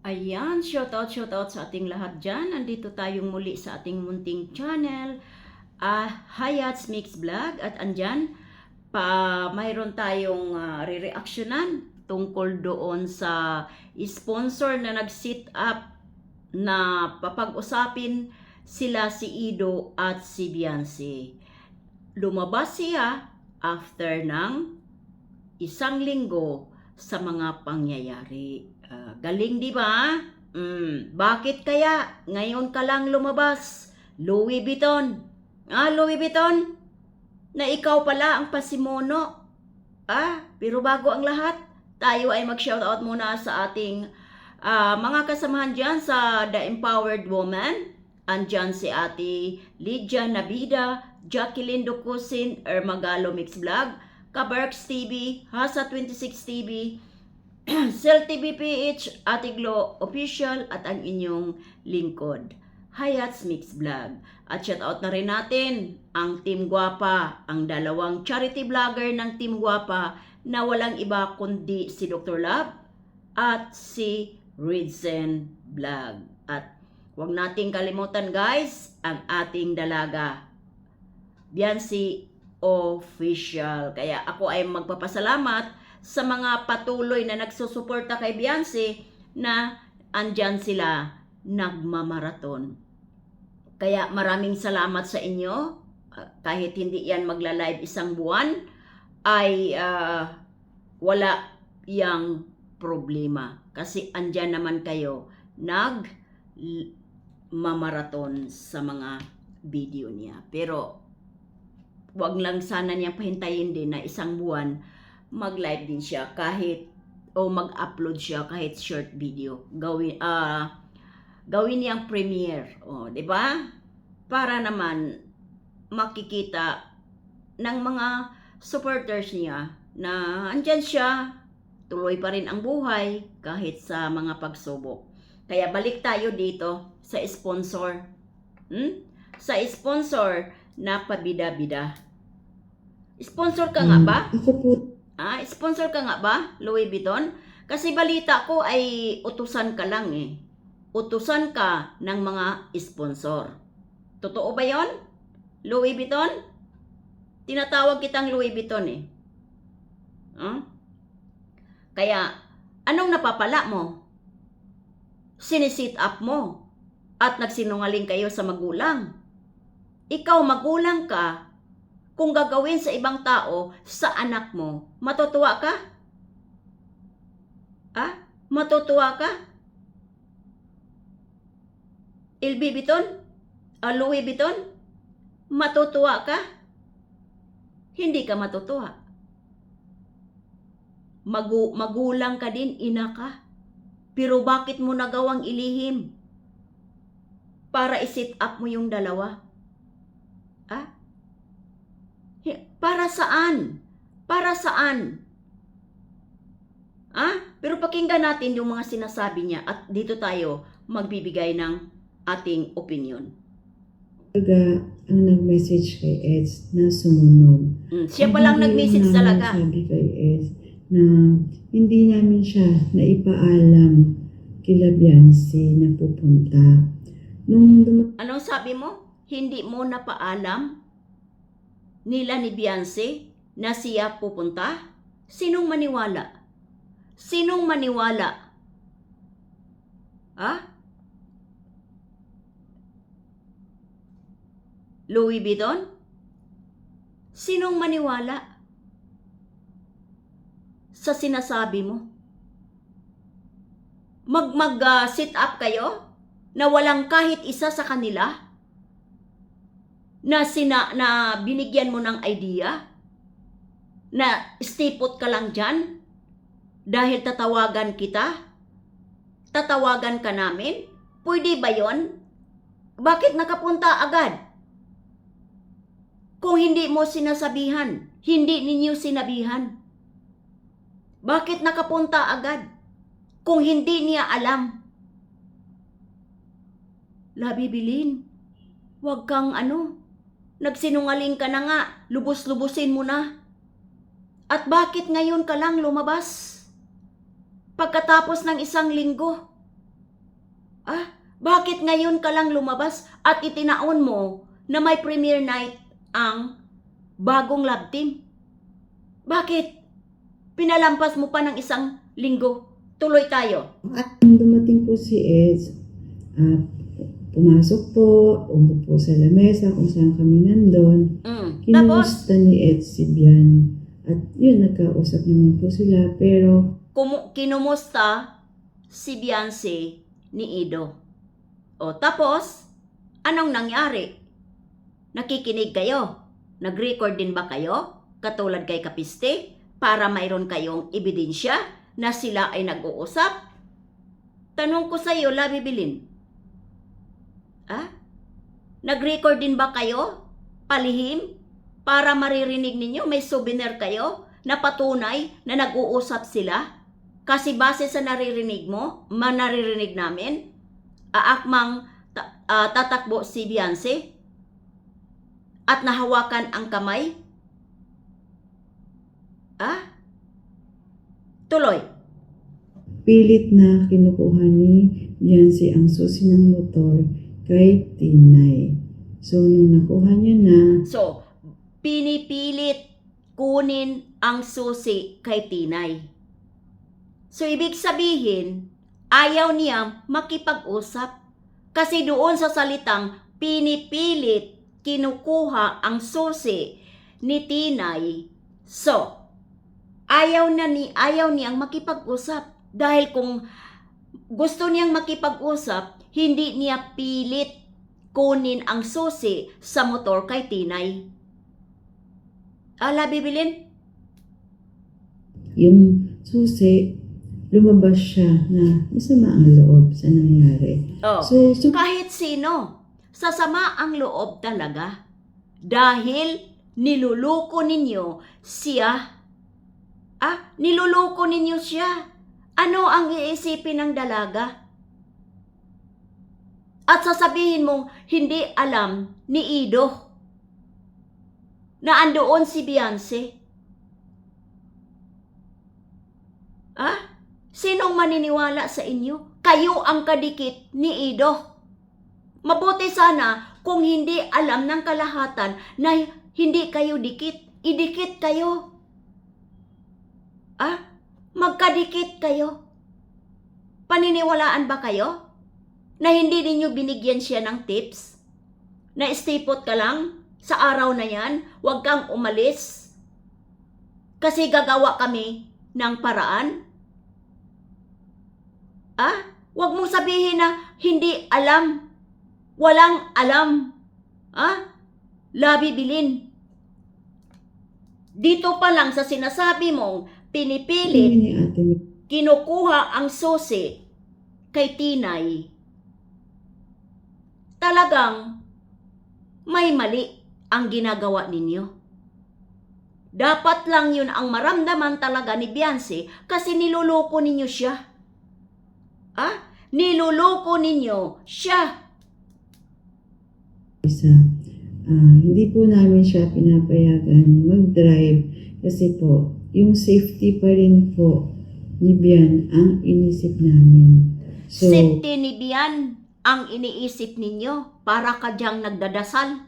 Ayan, shoutout sa ating lahat dyan. Nandito tayong muli sa ating munting channel, Hayat's Mix Vlog. At andyan, mayroon tayong re-reactionan tungkol doon sa sponsor na nag-sit up na papag-usapin sila si Ido at si Beyonce. Lumabas siya after ng isang linggo sa mga pangyayari. Galing, di ba? Bakit kaya ngayon ka lang lumabas? Louis Vuitton. Louis Vuitton, na ikaw pala ang pasimuno. Pero bago ang lahat, tayo ay mag-shoutout muna sa ating mga kasamahan dyan sa The Empowered Woman. Andyan si Ate Lydia Nabida, Jacqueline Ducusin, Ermagalo Mix Vlog, Kaberks TV, Hasa 26 TV, Cell TV PH, Ate Glo Official, at ang inyong lingkod, Hayat's Mix Vlog. At shoutout na rin natin ang Team Guapa, ang dalawang charity vlogger ng Team Guapa na walang iba kundi si Dr. Love at si Ridzen Vlog. At huwag nating kalimutan guys, ang ating dalaga, Beyonce Official. Kaya ako ay magpapasalamat sa mga patuloy na nagsusuporta kay Beyonce na andyan sila nagmamaraton. Kaya maraming salamat sa inyo. Kahit hindi yan magla-live isang buwan, ay wala yang problema. Kasi andyan naman kayo nagmamaraton sa mga video niya. Pero wag lang sana niya pahintayin din na isang buwan mag-live din siya kahit o mag-upload siya kahit short video. Gawin niyang premiere, di ba? Para naman makikita ng mga supporters niya na andyan siya, tuloy pa rin ang buhay kahit sa mga pagsubok. Kaya balik tayo dito sa sponsor. Sa sponsor na pabida-bida. Sponsor ka nga ba? Ako po. Sponsor ka nga ba, Louis Vuitton? Kasi balita ko ay utusan ka lang eh. Utusan ka ng mga sponsor. Totoo ba yon, Louis Vuitton? Tinatawag kitang Louis Vuitton eh. Kaya, anong napapala mo? Sinisit up mo at nagsinungaling kayo sa magulang. Ikaw magulang ka, kung gagawin sa ibang tao, sa anak mo, matutuwa ka? Matutuwa ka? LV Vuitton? Louis Vuitton? Matutuwa ka? Hindi ka matutuwa. Magulang ka din, ina ka. Pero bakit mo nagawang ilihim? Para i-sit up mo yung dalawa? Para saan? Para saan? Pero pakinggan natin yung mga sinasabi niya at dito tayo magbibigay ng ating opinion. Talaga ang nag-message kay Eds na sumunod. Siya palang nag-message talaga. Sabi kay Eds na hindi namin siya naipaalam kila Beyonce na pupunta. Anong sabi mo? Hindi mo napaalam nila ni Beyonce na siya pupunta? Sinong maniwala? Sinong maniwala? Louis Vuitton? Sinong maniwala sa sinasabi mo? Sit up kayo na walang kahit isa sa kanila na binigyan mo ng idea na stipot ka lang dyan dahil tatawagan kita? Tatawagan ka namin? Pwede ba yon? Bakit nakapunta agad? Kung hindi mo sinasabihan, hindi ninyo sinabihan. Bakit nakapunta agad? Kung hindi niya alam. Labibilin, wag kang nagsinungaling ka na nga, lubos-lubusin mo na. At bakit ngayon ka lang lumabas? Pagkatapos ng isang linggo, Bakit ngayon ka lang lumabas at itinaon mo na may premiere night ang bagong love team? Bakit? Pinalampas mo pa ng 1 linggo. Tuloy tayo. At nung dumating po si Eds, pumasok po, umupo sa lamesa kung saan kami nandun. Tapos, Kinumusta ni Eds si Bian. At yun, nagkausap naman po sila. Pero kinumusta si Beyonce ni Ido. O tapos, anong nangyari? Nakikinig kayo? Nag-record din ba kayo? Katulad kay Kapiste? Para mayroon kayong ebidensya na sila ay nag-uusap? Tanong ko sa iyo, Labi Bilin. Nag-record din ba kayo? Palihim? Para maririnig ninyo, may souvenir kayo na patunay na nag-uusap sila? Kasi base sa naririnig mo, naririnig namin, aakmang tatakbo si Beyonce at nahawakan ang kamay? Tuloy. pilit na kinukuha ni Beyonce ang susi ng motor kay Tinay. So, nung nakuha niya na, So, pinipilit kunin ang susi kay Tinay. So, ibig sabihin, ayaw niya makipag-usap. Kasi doon sa salitang pinipilit, kinukuha ang susi ni Tinay. So, ayaw niyang makipag-usap. Dahil kung gusto niyang makipag-usap, hindi niya pilit kunin ang susi sa motor kay Tinay. Labi Bilin? yung susi, lumabas siya na masama ang loob sa nangyari. So, Kahit sino, sasama ang loob talaga. Dahil niluluko ninyo siya. Niluluko ninyo siya. Ano ang iisipin ng dalaga? At sasabihin mong hindi alam ni Ido na andoon si Beyonce. Sinong maniniwala sa inyo? Kayo ang kadikit ni Ido. Mabuti sana kung hindi alam ng kalahatan na hindi kayo dikit. Idikit kayo. Magkadikit kayo. Paniniwalaan ba kayo na hindi ninyo binigyan siya ng tips? Na istipot ka lang sa araw na yan, huwag kang umalis kasi gagawa kami ng paraan? Huwag mong sabihin na hindi alam. Walang alam. Labi Bilin. Dito pa lang sa sinasabi mong pinipilit, ni ate, kinukuha ang susi kay Tinay, talagang may mali ang ginagawa ninyo. Dapat lang yun ang maramdaman talaga ni Beyonce kasi niluloko ninyo siya. Niluloko ninyo siya. Hindi po namin siya pinapayagan mag-drive kasi po, yung safety pa rin po ni Bian ang inisip namin. So, Safety ni Bian ang iniisip ninyo para ka diyang nagdadasal.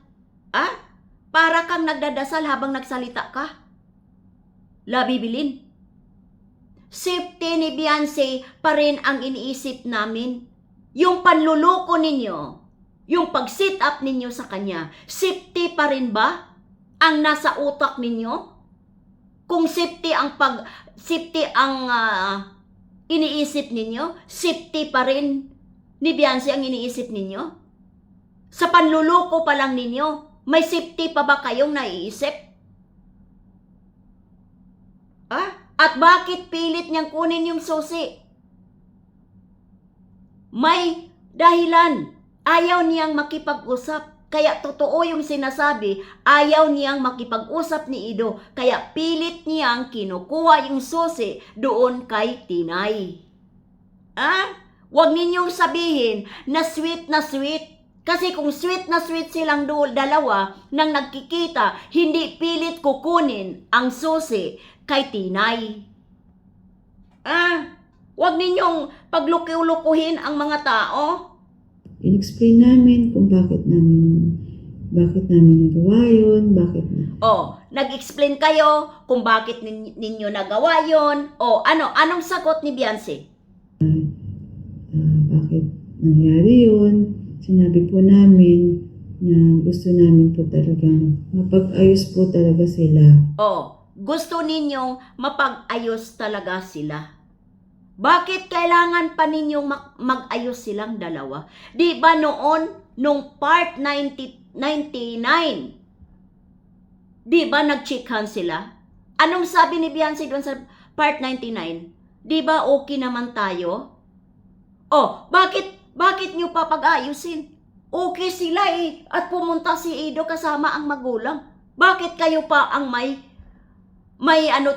Para kang nagdadasal habang nagsalita ka. Labi Bilin. Safety ni Beyonce pa rin ang iniisip namin. Yung panluloko ninyo, yung pag-sit up ninyo sa kanya, safety pa rin ba ang nasa utak ninyo? Kung safety ang iniisip ninyo, safety pa rin ni Beyonce ang iniisip ninyo? Sa panluloko pa lang ninyo, may safety pa ba kayong naiisip? At bakit pilit niyang kunin yung susi? May dahilan. Ayaw niyang makipag-usap. Kaya totoo yung sinasabi, ayaw niyang makipag-usap ni Ido. Kaya pilit niyang kinukuha yung susi doon kay Tinay. Huwag ninyong sabihin na sweet na sweet. Kasi kung sweet na sweet silang dalawa nang nagkikita, hindi pilit kukunin ang susi kay Tinay. Huwag ninyong paglukuhin ang mga tao. In-explain namin kung bakit namin nagawa yun, Nag-explain kayo kung bakit ninyo nagawa yon. Anong sagot ni Beyonce? bakit nangyari yun. Sinabi po namin na gusto namin po talagang mapag-ayos po talaga sila. Gusto ninyong mapag-ayos talaga sila. Bakit kailangan pa ninyong mag-ayos silang dalawa? Di ba nung part 99, di ba nag-chickan sila? Anong sabi ni Beyonce doon sa part 99? Di ba okay naman tayo? Bakit nyo pa pag-ayusin? Okay sila at pumunta si Ido kasama ang magulang. Bakit kayo pa ang may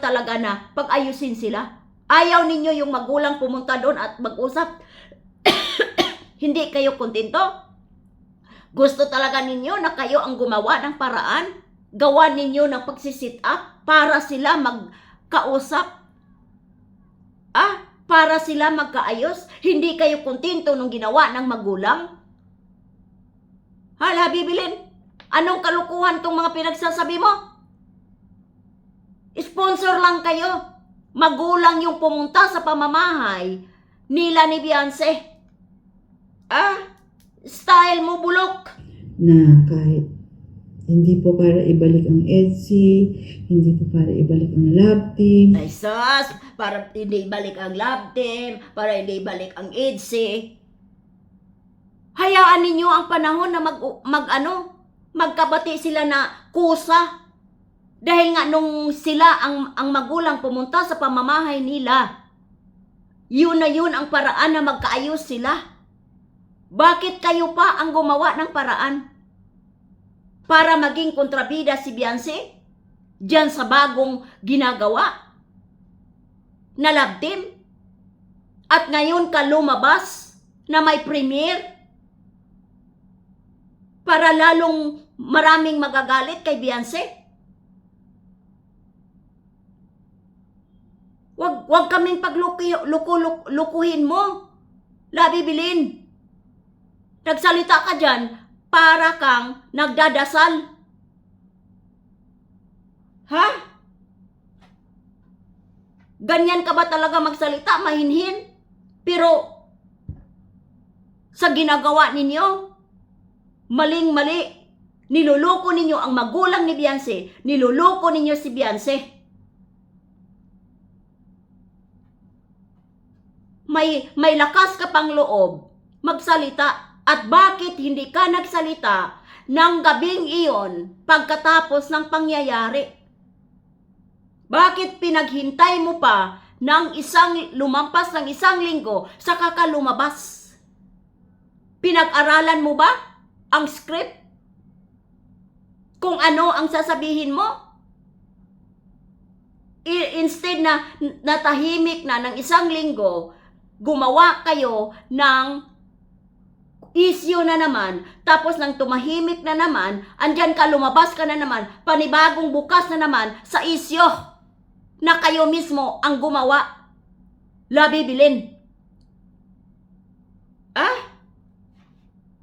talaga na pag-ayusin sila? Ayaw ninyo yung magulang pumunta doon at mag-usap? Hindi kayo kontento? Gusto talaga ninyo na kayo ang gumawa ng paraan? Gawa ninyo ng pagsisit up para sila magkausap? Para sila magkaayos? Hindi kayo kontento nung ginawa ng magulang? Hala, Bibilin, anong kalukuhan tong mga pinagsasabi mo? Sponsor lang kayo. Magulang yung pumunta sa pamamahay nila ni Beyonce. Style mo bulok. Na kahit hindi po para ibalik ang EDSI, hindi po para ibalik ang lab team. Ay sus, para hindi ibalik ang lab team, para hindi ibalik ang EDSI. Hayaan ninyo ang panahon na magkabati sila na kusa. Dahil nga nung sila ang magulang pumunta sa pamamahay nila, yun na yun ang paraan na magkaayos sila. Bakit kayo pa ang gumawa ng paraan? Para maging kontrabida si Beyonce? Diyan sa bagong ginagawa na love team? At ngayon ka lumabas na may premiere? Para lalong maraming magagalit kay Beyonce? Wag kaming paglukuhin mo. Labi Bilin. Nagsalita ka dyan para kang nagdadasal. Ha? Ganyan ka ba talaga magsalita, mahinhin? Pero sa ginagawa ninyo, maling-mali. Niluloko ninyo ang magulang ni Beyonce. Niluloko ninyo si Beyonce. May lakas ka pang loob magsalita. At bakit hindi ka nagsalita ng gabing iyon pagkatapos ng pangyayari? Bakit pinaghintay mo pa ng lumampas ng isang linggo saka ka lumabas? Pinag-aralan mo ba ang script? Kung ano ang sasabihin mo? Instead na natahimik na ng isang linggo, gumawa kayo ng issue na naman, tapos nang tumahimik na naman, andyan ka, lumabas ka na naman, panibagong bukas na naman sa issue na kayo mismo ang gumawa. Labi Bilin.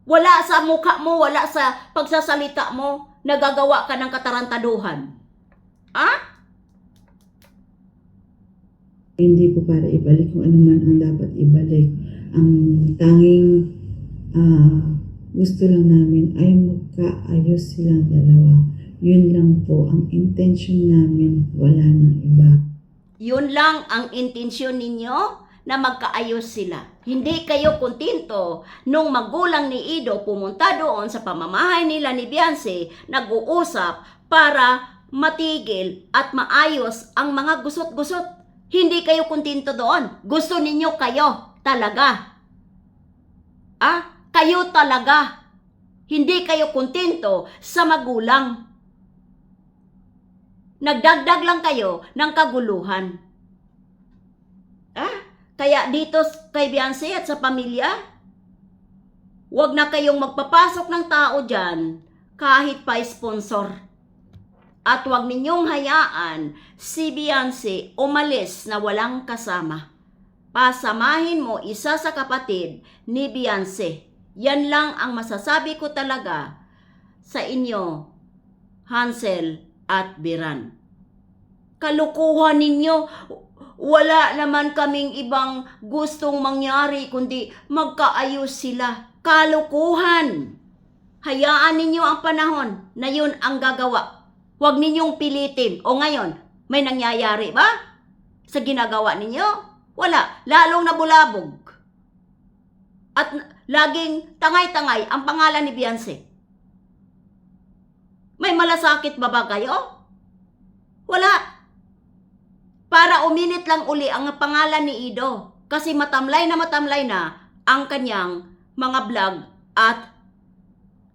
Wala sa mukha mo, wala sa pagsasalita mo, nagagawa ka ng katarantaduhan. Hindi po para ibalik kung ano man ang dapat ibalik. Ang tanging gusto lang namin ay magkaayos silang dalawa. Yun lang po ang intention namin, wala nang iba. Yun lang ang intensyon ninyo, na magkaayos sila. Hindi kayo kontento nung magulang ni Ido pumunta doon sa pamamahay nila ni Beyonce, nag-uusap para matigil at maayos ang mga gusot-gusot. Hindi kayo kontento doon. Gusto ninyo kayo talaga. Kayo talaga. Hindi kayo kontento sa magulang. Nagdagdag lang kayo ng kaguluhan. Kaya dito kay Beyonce at sa pamilya, wag na kayong magpapasok ng tao dyan kahit pa sponsor. At wag ninyong hayaan si Beyonce umalis na walang kasama. pasamahin mo isa sa kapatid ni Beyonce. Yan lang ang masasabi ko talaga sa inyo, Hansel at Biran. Kalukuhan ninyo. Wala naman kaming ibang gustong mangyari kundi magkaayos sila. Kalukuhan. Hayaan ninyo ang panahon na yun ang gagawa. Huwag ninyong pilitin. O ngayon, may nangyayari ba sa ginagawa ninyo? Wala. Lalong nabulabog. At laging tangay-tangay ang pangalan ni Beyonce. May malasakit ba kayo? Wala. Para uminit lang uli ang pangalan ni Ido. Kasi matamlay na ang kanyang mga vlog at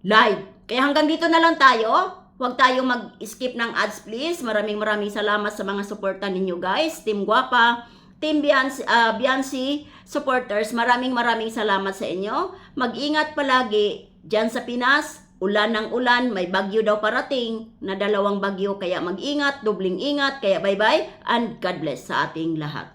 live. Kaya hanggang dito na lang tayo. Huwag tayong mag-skip ng ads please. Maraming salamat sa mga suporta ninyo guys. Team Guapa, Team Beyonce supporters, maraming salamat sa inyo. Mag-ingat palagi dyan sa Pinas. Ulan ng ulan, may bagyo daw parating na 2 bagyo. Kaya mag-ingat, dobling ingat. Kaya bye-bye and God bless sa ating lahat.